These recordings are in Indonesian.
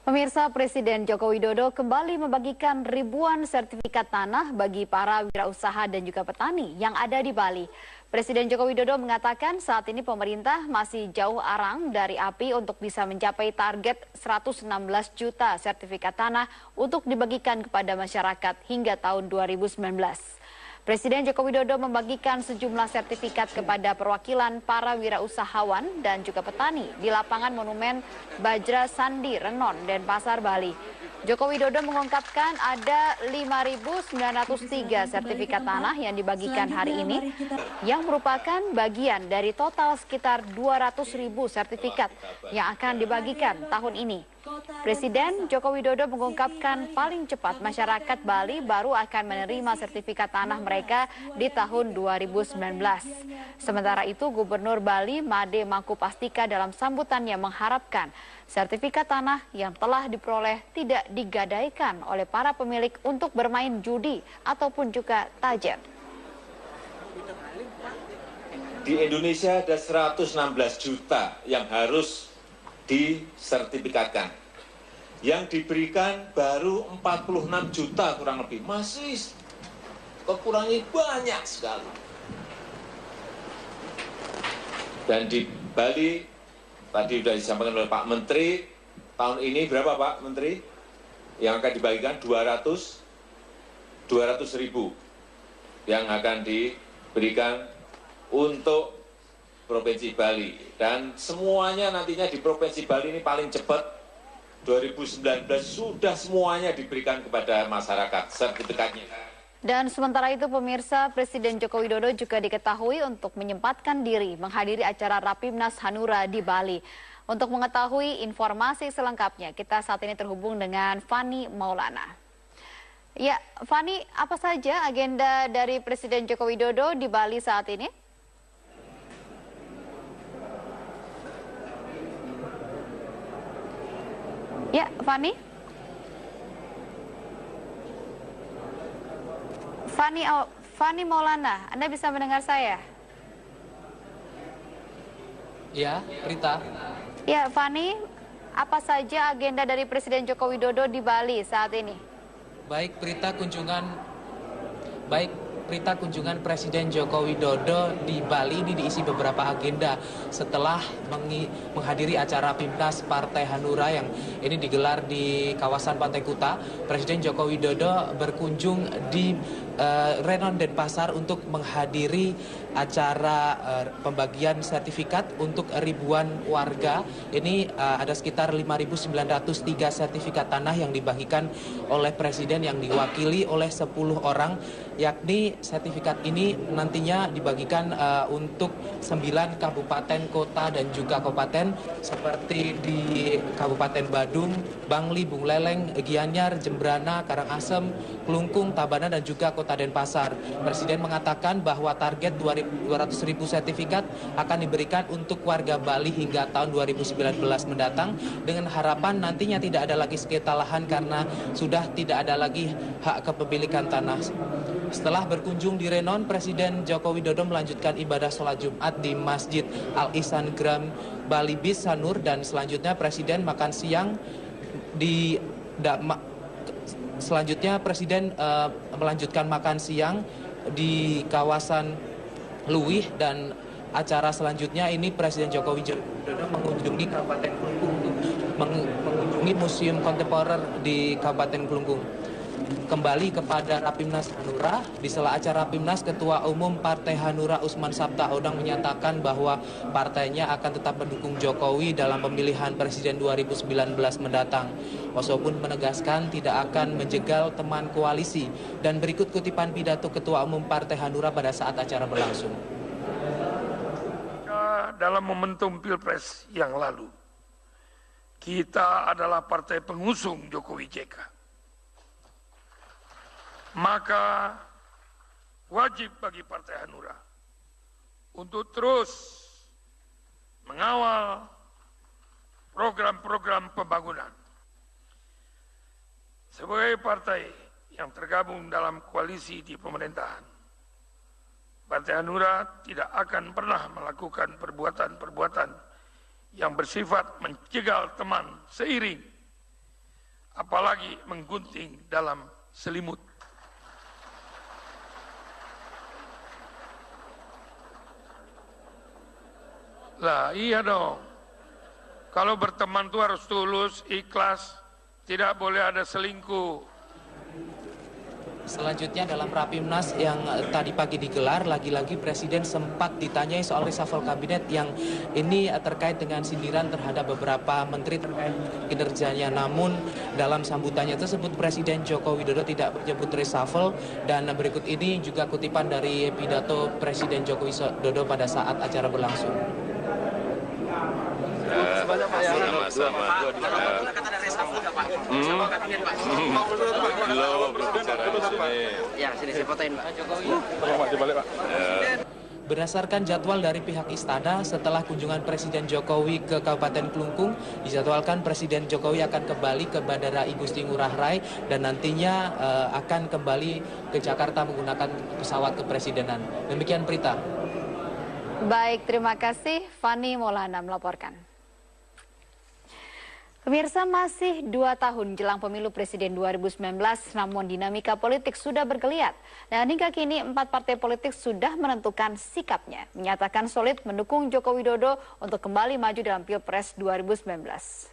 Pemirsa, Presiden Joko Widodo kembali membagikan ribuan sertifikat tanah bagi para wirausaha dan juga petani yang ada di Bali. Presiden Joko Widodo mengatakan saat ini pemerintah masih jauh arang dari api untuk bisa mencapai target 116 juta sertifikat tanah untuk dibagikan kepada masyarakat hingga tahun 2019. Presiden Joko Widodo membagikan sejumlah sertifikat kepada perwakilan para wirausahawan dan juga petani di lapangan Monumen Bajra Sandi, Renon, Denpasar, Bali. Joko Widodo mengungkapkan ada 5.903 sertifikat tanah yang dibagikan hari ini yang merupakan bagian dari total sekitar 200.000 sertifikat yang akan dibagikan tahun ini. Presiden Joko Widodo mengungkapkan paling cepat masyarakat Bali baru akan menerima sertifikat tanah mereka di tahun 2019. Sementara itu, Gubernur Bali Made Mangkupastika dalam sambutannya mengharapkan sertifikat tanah yang telah diperoleh tidak digadaikan oleh para pemilik untuk bermain judi ataupun juga tajer. Di Indonesia ada 116 juta yang harus disertifikatkan. Yang diberikan baru 46 juta kurang lebih. Masih kekurangannya banyak sekali. Dan di Bali, tadi sudah disampaikan oleh Pak Menteri, tahun ini berapa Pak Menteri? Yang akan dibagikan 200 ribu yang akan diberikan untuk Provinsi Bali. Dan semuanya nantinya di Provinsi Bali ini paling cepat 2019 sudah semuanya diberikan kepada masyarakat sertifikatnya. Dan sementara itu pemirsa, Presiden Joko Widodo juga diketahui untuk menyempatkan diri menghadiri acara Rapimnas Hanura di Bali. Untuk mengetahui informasi selengkapnya, kita saat ini terhubung dengan Fani Maulana. Ya, Fani, apa saja agenda dari Presiden Joko Widodo di Bali saat ini? Ya, Fani. Fani Maulana, Anda bisa mendengar saya? Ya, Prita. Ya, Fani, apa saja agenda dari Presiden Joko Widodo di Bali saat ini? Baik, Prita, kunjungan Presiden Joko Widodo di Bali ini diisi beberapa agenda setelah menghadiri acara Pimnas Partai Hanura yang ini digelar di kawasan Pantai Kuta. Presiden Joko Widodo berkunjung di Renon Denpasar untuk menghadiri acara pembagian sertifikat untuk ribuan warga. Ini ada sekitar 5.903 sertifikat tanah yang dibagikan oleh Presiden yang diwakili oleh 10 orang, yakni sertifikat ini nantinya dibagikan untuk 9 kabupaten, kota, dan juga kabupaten seperti di Kabupaten Badung, Bangli, Buleleng, Gianyar, Jembrana, Karangasem, Klungkung, Tabanan, dan juga Kota Denpasar. Presiden mengatakan bahwa target 200.000 sertifikat akan diberikan untuk warga Bali hingga tahun 2019 mendatang dengan harapan nantinya tidak ada lagi sengketa lahan karena sudah tidak ada lagi hak kepemilikan tanah. Setelah berkunjung di Renon, Presiden Joko Widodo melanjutkan ibadah sholat Jumat di Masjid Al-Ihsan Gram Bali Bis Sanur, dan selanjutnya Presiden makan siang Presiden melanjutkan makan siang di kawasan Luwih, dan acara selanjutnya ini Presiden Joko Widodo mengunjungi Kabupaten Klungkung untuk mengunjungi Museum Kontemporer di Kabupaten Klungkung. Kembali kepada Rapimnas Hanura, di sela acara Rapimnas, Ketua Umum Partai Hanura Usman Sabtaodang menyatakan bahwa partainya akan tetap mendukung Jokowi dalam pemilihan Presiden 2019 mendatang. Oso pun menegaskan tidak akan menjegal teman koalisi. Dan berikut kutipan pidato Ketua Umum Partai Hanura pada saat acara berlangsung. Dalam momentum Pilpres yang lalu, kita adalah partai pengusung Jokowi JK. Maka wajib bagi Partai Hanura untuk terus mengawal program-program pembangunan. Sebagai partai yang tergabung dalam koalisi di pemerintahan, Partai Hanura tidak akan pernah melakukan perbuatan-perbuatan yang bersifat menjegal teman seiring apalagi menggunting dalam selimut. Lah iya dong, kalau berteman tuh harus tulus, ikhlas, tidak boleh ada selingkuh. Selanjutnya dalam Rapimnas yang tadi pagi digelar, lagi-lagi Presiden sempat ditanyai soal reshuffle kabinet yang ini terkait dengan sindiran terhadap beberapa menteri terkait kinerjanya. Namun dalam sambutannya tersebut Presiden Joko Widodo tidak menyebut reshuffle, dan berikut ini juga kutipan dari pidato Presiden Joko Widodo pada saat acara berlangsung. Sama-sama. Belum bicara di sini. Ya, sini saya fotoin, Pak. Berdasarkan jadwal dari pihak istana, setelah kunjungan Presiden Jokowi ke Kabupaten Klungkung, dijadwalkan Presiden Jokowi akan kembali ke Bandara Igusti Ngurah Rai dan nantinya akan kembali ke Jakarta menggunakan pesawat kepresidenan. Demikian Prita. Baik, terima kasih. Fani Maulana melaporkan. Pemirsa, masih 2 tahun jelang pemilu presiden 2019, namun dinamika politik sudah bergeliat. Dan hingga kini 4 partai politik sudah menentukan sikapnya, menyatakan solid mendukung Joko Widodo untuk kembali maju dalam Pilpres 2019.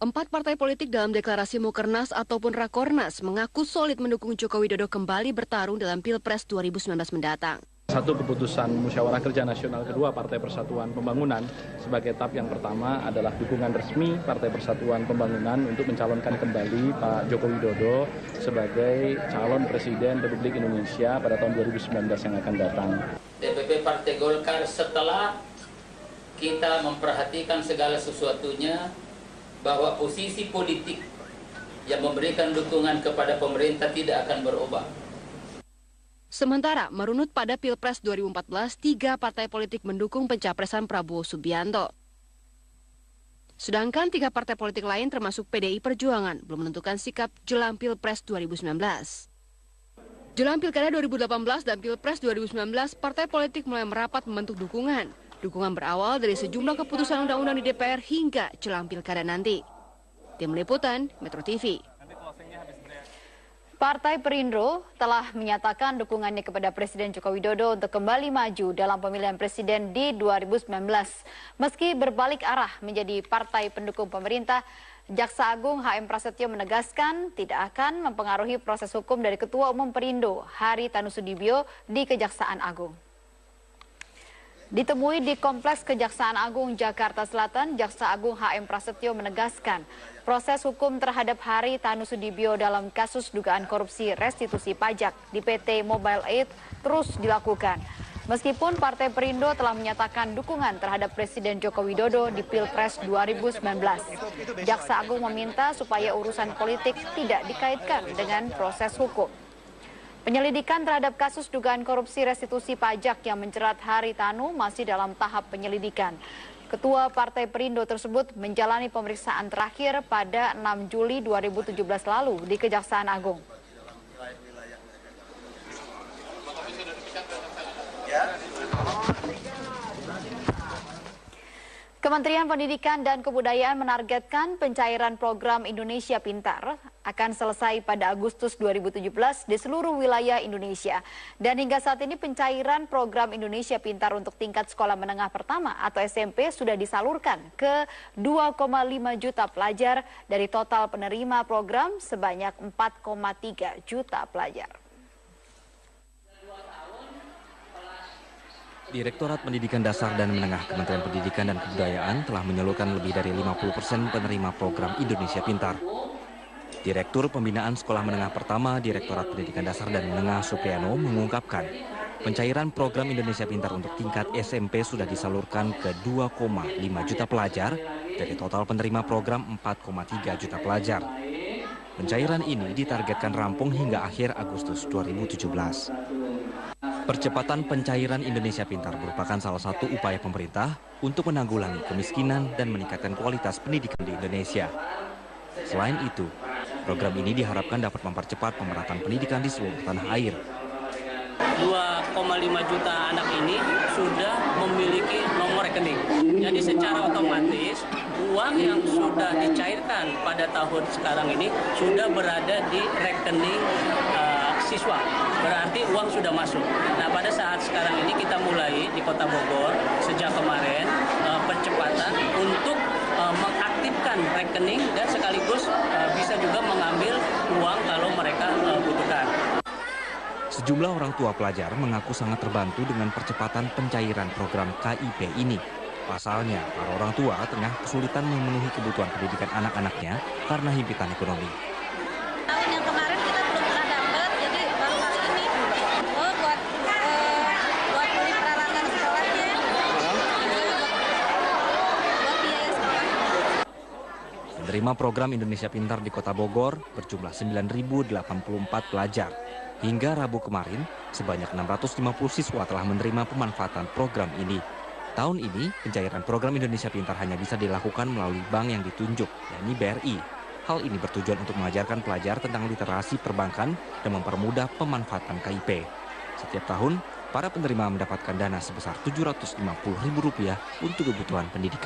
4 partai politik dalam deklarasi Mukernas ataupun Rakornas mengaku solid mendukung Joko Widodo kembali bertarung dalam Pilpres 2019 mendatang. Satu keputusan Musyawarah Kerja Nasional kedua Partai Persatuan Pembangunan sebagai tahap yang pertama adalah dukungan resmi Partai Persatuan Pembangunan untuk mencalonkan kembali Pak Joko Widodo sebagai calon Presiden Republik Indonesia pada tahun 2019 yang akan datang. DPP Partai Golkar setelah kita memperhatikan segala sesuatunya bahwa posisi politik yang memberikan dukungan kepada pemerintah tidak akan berubah. Sementara merunut pada Pilpres 2014, 3 partai politik mendukung pencapresan Prabowo Subianto. Sedangkan 3 partai politik lain termasuk PDI Perjuangan belum menentukan sikap jelang Pilpres 2019. Jelang Pilkada 2018 dan Pilpres 2019, partai politik mulai merapat membentuk dukungan. Dukungan berawal dari sejumlah keputusan undang-undang di DPR hingga jelang Pilkada nanti. Tim Liputan, Metro TV. Partai Perindo telah menyatakan dukungannya kepada Presiden Joko Widodo untuk kembali maju dalam pemilihan presiden di 2019. Meski berbalik arah menjadi partai pendukung pemerintah, Jaksa Agung HM Prasetyo menegaskan tidak akan mempengaruhi proses hukum dari Ketua Umum Perindo, Haritanu Sudibyo, di Kejaksaan Agung. Ditemui di Kompleks Kejaksaan Agung Jakarta Selatan, Jaksa Agung HM Prasetyo menegaskan proses hukum terhadap Haritanu Sudibyo dalam kasus dugaan korupsi restitusi pajak di PT Mobile Aid terus dilakukan. Meskipun Partai Perindo telah menyatakan dukungan terhadap Presiden Joko Widodo di Pilpres 2019, Jaksa Agung meminta supaya urusan politik tidak dikaitkan dengan proses hukum. Penyelidikan terhadap kasus dugaan korupsi restitusi pajak yang menjerat Haritanu masih dalam tahap penyelidikan. Ketua Partai Perindo tersebut menjalani pemeriksaan terakhir pada 6 Juli 2017 lalu di Kejaksaan Agung. Kementerian Pendidikan dan Kebudayaan menargetkan pencairan program Indonesia Pintar akan selesai pada Agustus 2017 di seluruh wilayah Indonesia. Dan hingga saat ini pencairan program Indonesia Pintar untuk tingkat sekolah menengah pertama atau SMP sudah disalurkan ke 2,5 juta pelajar dari total penerima program sebanyak 4,3 juta pelajar. Direktorat Pendidikan Dasar dan Menengah Kementerian Pendidikan dan Kebudayaan telah menyalurkan lebih dari 50% penerima program Indonesia Pintar. Direktur Pembinaan Sekolah Menengah Pertama Direktorat Pendidikan Dasar dan Menengah Supriyano mengungkapkan pencairan program Indonesia Pintar untuk tingkat SMP sudah disalurkan ke 2,5 juta pelajar dari total penerima program 4,3 juta pelajar. Pencairan ini ditargetkan rampung hingga akhir Agustus 2017. Percepatan pencairan Indonesia Pintar merupakan salah satu upaya pemerintah untuk menanggulangi kemiskinan dan meningkatkan kualitas pendidikan di Indonesia. Selain itu, program ini diharapkan dapat mempercepat pemerataan pendidikan di seluruh tanah air. 2,5 juta anak ini sudah memiliki nomor nomor rekening. Jadi secara otomatis uang yang sudah dicairkan pada tahun sekarang ini sudah berada di rekening siswa. Berarti uang sudah masuk. Nah, pada saat sekarang ini kita mulai di Kota Bogor sejak kemarin percepatan untuk mengaktifkan rekening dan sekaligus bisa juga mengambil uang kalau mereka butuhkan. Sejumlah orang tua pelajar mengaku sangat terbantu dengan percepatan pencairan program KIP ini. Pasalnya, para orang tua tengah kesulitan memenuhi kebutuhan pendidikan anak-anaknya karena himpitan ekonomi. Tahun yang kemarin kita belum pernah dapat, jadi baru kali ini. Oh, buat beli peralatan sekolahnya, buat biaya sekolah. Menerima program Indonesia Pintar di Kota Bogor berjumlah 9.084 pelajar. Hingga Rabu kemarin, sebanyak 650 siswa telah menerima pemanfaatan program ini. Tahun ini, pencairan program Indonesia Pintar hanya bisa dilakukan melalui bank yang ditunjuk, yakni BRI. Hal ini bertujuan untuk mengajarkan pelajar tentang literasi perbankan dan mempermudah pemanfaatan KIP. Setiap tahun, para penerima mendapatkan dana sebesar Rp750.000 untuk kebutuhan pendidikan.